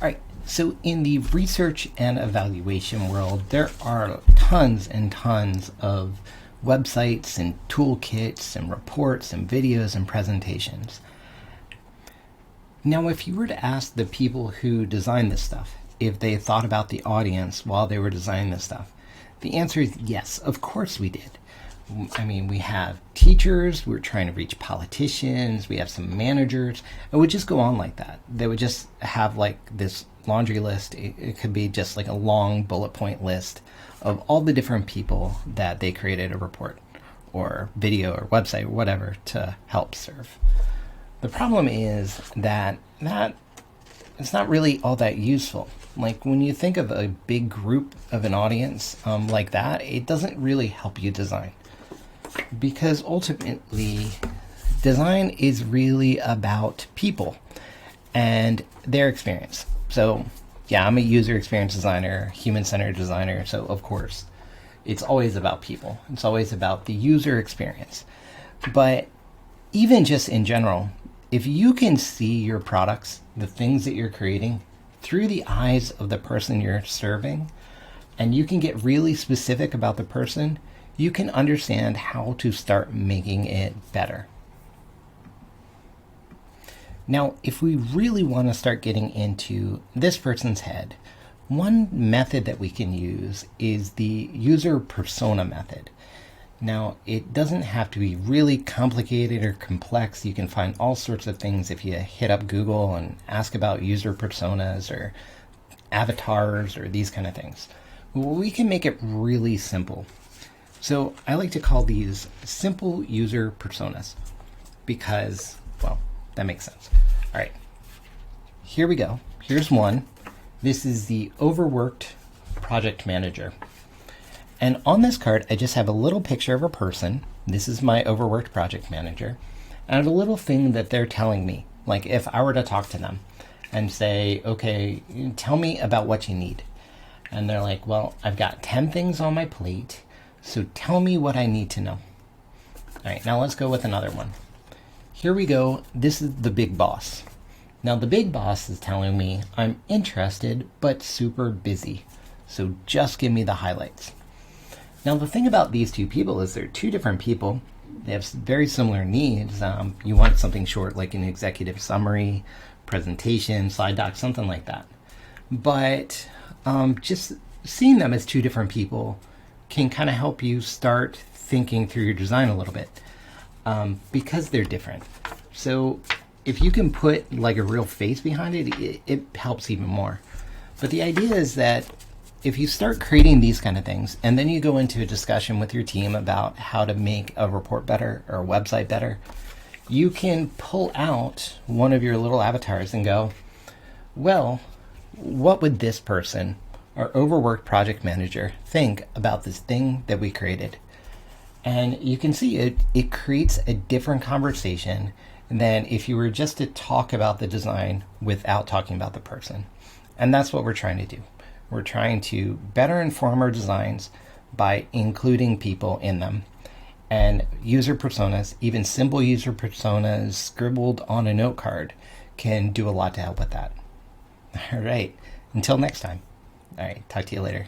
All right, so in the research and evaluation world, there are tons and tons of websites and toolkits and reports and videos and presentations. Now, if you were to ask the people who designed this stuff if they thought about the audience while they were designing this stuff, the answer is yes, of course we did. I mean, we have teachers, we're trying to reach politicians, we have some managers. It would just go on like that. They would just have like this laundry list. It could be just like a long bullet point list of all the different people that they created a report or video or website or whatever to help serve. The problem is that it's not really all that useful. Like when you think of a big group of an audience like that, it doesn't really help you design. Because ultimately, design is really about people and their experience. So, yeah, I'm a user experience designer, human-centered designer, so of course, it's always about people. It's always about the user experience. But even just in general, if you can see your products, the things that you're creating, through the eyes of the person you're serving, and you can get really specific about the person, you can understand how to start making it better. Now, if we really want to start getting into this person's head, one method that we can use is the user persona method. Now, it doesn't have to be really complicated or complex. You can find all sorts of things if you hit up Google and ask about user personas or avatars or these kind of things. We can make it really simple. So I like to call these simple user personas because, well, that makes sense. All right, here we go. Here's one. This is the overworked project manager. And on this card, I just have a little picture of a person. This is my overworked project manager. And I have a little thing that they're telling me. Like if I were to talk to them and say, okay, tell me about what you need. And they're like, well, I've got 10 things on my plate. So tell me what I need to know. All right, now let's go with another one. Here we go. This is the big boss. Now the big boss is telling me I'm interested but super busy. So just give me the highlights. Now the thing about these two people is they're two different people. They have very similar needs. You want something short like an executive summary, presentation, slide doc, something like that. But just seeing them as two different people can kind of help you start thinking through your design a little bit because they're different. So if you can put like a real face behind it, it helps even more. But the idea is that if you start creating these kind of things and then you go into a discussion with your team about how to make a report better or a website better, you can pull out one of your little avatars and go, well, what would this person, our overworked project manager, think about this thing that we created? And you can see it creates a different conversation than if you were just to talk about the design without talking about the person. And that's what we're trying to do. We're trying to better inform our designs by including people in them. And user personas, even simple user personas scribbled on a note card, can do a lot to help with that. All right, until next time. All right, talk to you later.